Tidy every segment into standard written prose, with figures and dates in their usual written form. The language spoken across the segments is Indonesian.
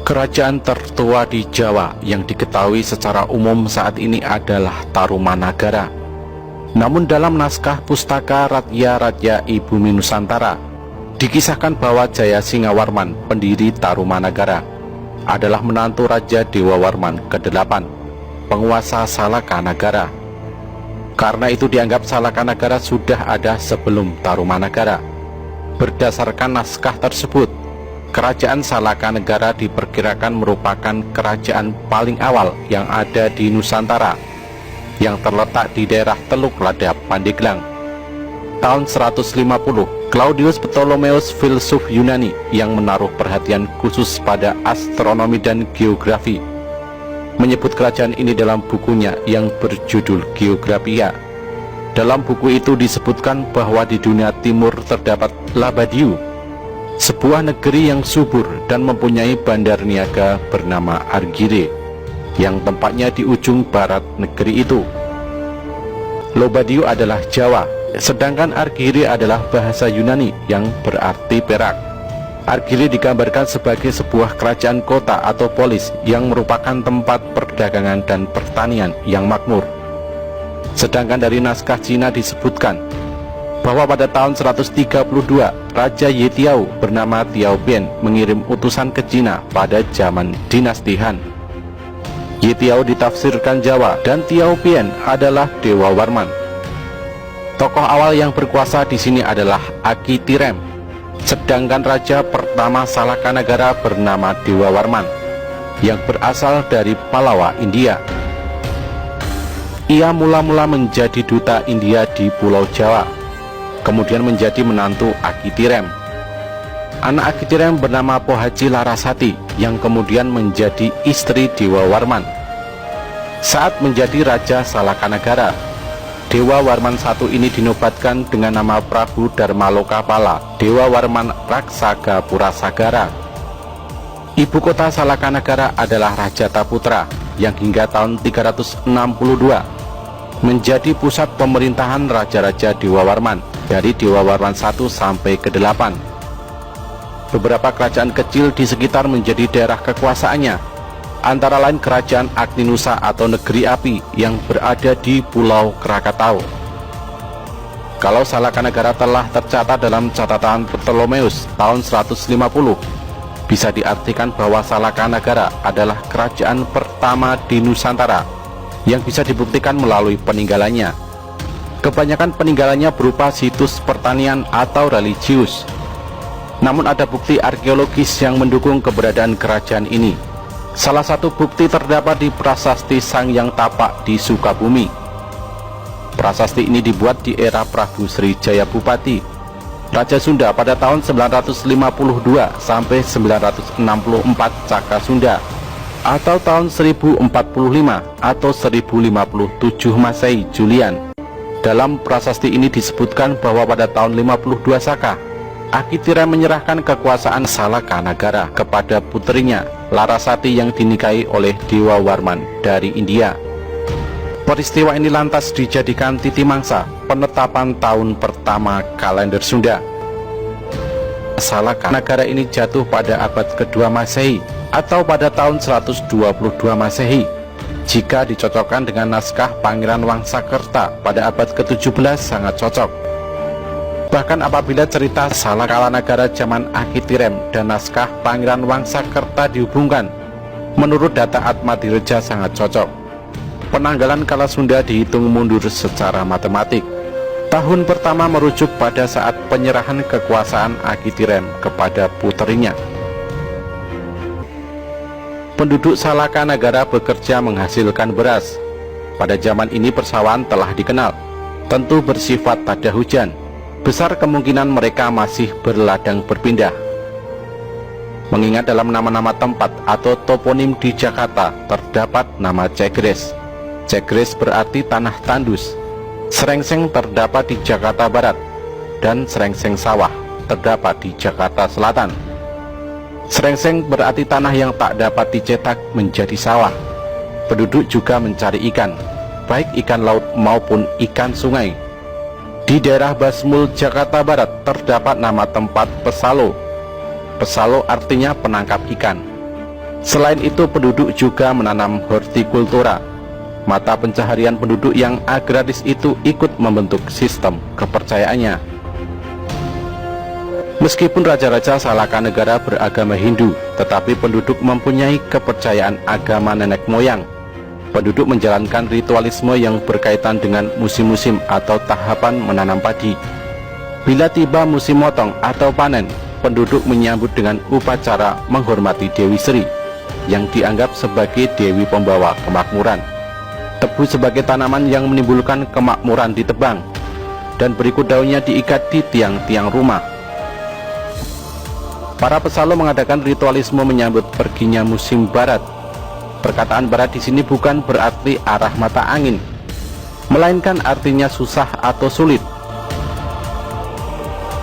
Kerajaan tertua di Jawa yang diketahui secara umum saat ini adalah Tarumanagara. Namun dalam naskah Pustaka Ratya Ibumi Nusantara dikisahkan bahwa Jaya Singawarman, pendiri Tarumanagara, adalah menantu Raja Dewawarman ke-8, penguasa Salakanagara. Karena itu dianggap Salakanagara sudah ada sebelum Tarumanagara. Berdasarkan naskah tersebut, Kerajaan Salakanagara diperkirakan merupakan kerajaan paling awal yang ada di Nusantara, yang terletak di daerah Teluk Lada, Pandeglang. Tahun 150, Claudius Ptolemeus, filsuf Yunani yang menaruh perhatian khusus pada astronomi dan geografi, menyebut kerajaan ini dalam bukunya yang berjudul Geographia. Dalam buku itu disebutkan bahwa di dunia timur terdapat Labadiu, sebuah negeri yang subur dan mempunyai bandar niaga bernama Argire, yang tempatnya di ujung barat negeri itu. Lobadiu adalah Jawa, sedangkan Argire adalah bahasa Yunani yang berarti perak. Argire digambarkan sebagai sebuah kerajaan kota atau polis yang merupakan tempat perdagangan dan pertanian yang makmur. Sedangkan dari naskah Cina disebutkan bahwa pada tahun 132, Raja Yetiao bernama Tiao Bian mengirim utusan ke Cina pada zaman dinasti Han. Yetiao ditafsirkan Jawa dan Tiao Bian adalah Dewawarman. Tokoh awal yang berkuasa di sini adalah Akitirem, sedangkan raja pertama Salakanagara bernama Dewawarman yang berasal dari Palawa, India. Ia mula-mula menjadi duta India di Pulau Jawa, kemudian menjadi menantu Akitirem. Anak Akitirem bernama Pohaci Larasati yang kemudian menjadi istri Dewawarman. Saat menjadi Raja Salakanagara, Dewawarman I ini dinobatkan dengan nama Prabu Darmalokapala Dewawarman Raksagapura-Sagara. Ibu kota Salakanagara adalah Rajataputra yang hingga tahun 362 menjadi pusat pemerintahan Raja-Raja Dewawarman dari Dewawarman I sampai ke-8. Beberapa kerajaan kecil di sekitar menjadi daerah kekuasaannya, antara lain Kerajaan Agninusa atau Negeri Api yang berada di Pulau Krakatau. Kalau Salakanagara telah tercatat dalam catatan Ptolemeus tahun 150, bisa diartikan bahwa Salakanagara adalah kerajaan pertama di Nusantara yang bisa dibuktikan melalui peninggalannya. Kebanyakan peninggalannya berupa situs pertanian atau religius. Namun ada bukti arkeologis yang mendukung keberadaan kerajaan ini. Salah satu bukti terdapat di Prasasti Sang Hyang Tapak di Sukabumi. Prasasti ini dibuat di era Prabu Sri Jayabupati, Raja Sunda pada tahun 952 sampai 964 Caka Sunda, atau tahun 1045 atau 1057 Masehi Julian. Dalam prasasti ini disebutkan bahwa pada tahun 52 Saka, Akitirem menyerahkan kekuasaan Salakanagara kepada putrinya Larasati yang dinikahi oleh Dewawarman dari India. Peristiwa ini lantas dijadikan titi mangsa penetapan tahun pertama kalender Sunda. Salakanagara ini jatuh pada abad kedua Masehi atau pada tahun 122 Masehi jika dicocokkan dengan naskah Pangeran Wangsakerta pada abad ke-17 sangat cocok. Bahkan apabila cerita Salakanagara zaman Akitirem dan naskah Pangeran Wangsakerta dihubungkan, menurut data Atmadireja sangat cocok. Penanggalan kala Sunda dihitung mundur secara matematik. Tahun pertama merujuk pada saat penyerahan kekuasaan Akitirem kepada puterinya. Penduduk Salakanagara bekerja menghasilkan beras. Pada zaman ini persawahan telah dikenal, tentu bersifat tada hujan. Besar kemungkinan mereka masih berladang berpindah. Mengingat dalam nama-nama tempat atau toponim di Jakarta terdapat nama Cegres. Cegres berarti tanah tandus. Serengseng terdapat di Jakarta Barat, dan Serengseng Sawah terdapat di Jakarta Selatan. Serengseng berarti tanah yang tak dapat dicetak menjadi sawah. Penduduk juga mencari ikan, baik ikan laut maupun ikan sungai. Di daerah Basmul, Jakarta Barat terdapat nama tempat Pesalo. Pesalo artinya penangkap ikan. Selain itu, penduduk juga menanam hortikultura. Mata pencaharian penduduk yang agraris itu ikut membentuk sistem kepercayaannya. Meskipun raja-raja Salakanegara beragama Hindu, tetapi penduduk mempunyai kepercayaan agama nenek moyang. Penduduk menjalankan ritualisme yang berkaitan dengan musim-musim atau tahapan menanam padi. Bila tiba musim motong atau panen, penduduk menyambut dengan upacara menghormati Dewi Sri, yang dianggap sebagai dewi pembawa kemakmuran. Tebu sebagai tanaman yang menimbulkan kemakmuran ditebang, dan berikut daunnya diikat di tiang-tiang rumah. Para pesalu mengadakan ritualisme menyambut perginya musim barat. Perkataan barat di sini bukan berarti arah mata angin, melainkan artinya susah atau sulit.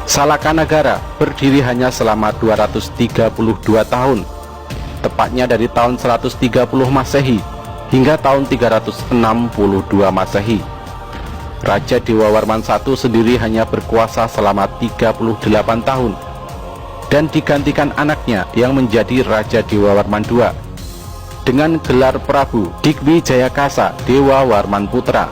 Salakanegara berdiri hanya selama 232 tahun, tepatnya dari tahun 130 Masehi hingga tahun 362 Masehi. Raja Dewa Warman I sendiri hanya berkuasa selama 38 tahun dan digantikan anaknya yang menjadi Raja Dewa Warman II dengan gelar Prabu Digwi Jayakasa Dewa Warman Putra.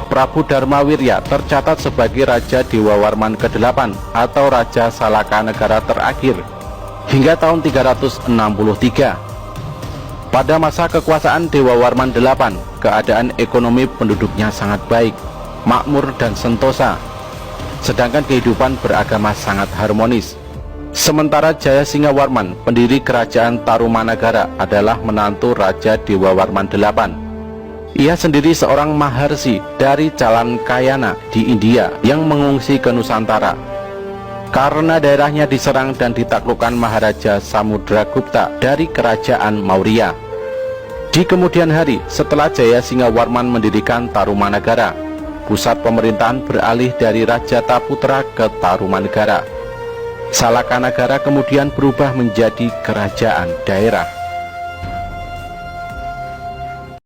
Prabu Dharmawirya tercatat sebagai Raja Dewa Warman ke-8 atau Raja Salakanegara terakhir hingga tahun 363. Pada masa kekuasaan Dewa Warman VIII, keadaan ekonomi penduduknya sangat baik, makmur dan sentosa, sedangkan kehidupan beragama sangat harmonis. Sementara Jayasingawarman, pendiri kerajaan Tarumanagara, adalah menantu Raja Dewa Warman VIII. Ia sendiri seorang maharsi dari Chalankayana di India yang mengungsi ke Nusantara karena daerahnya diserang dan ditaklukkan Maharaja Samudragupta dari kerajaan Maurya. Di kemudian hari, setelah Jayasingawarman mendirikan Tarumanagara, pusat pemerintahan beralih dari Rajataputra ke Tarumanegara. Salakanegara kemudian berubah menjadi kerajaan daerah.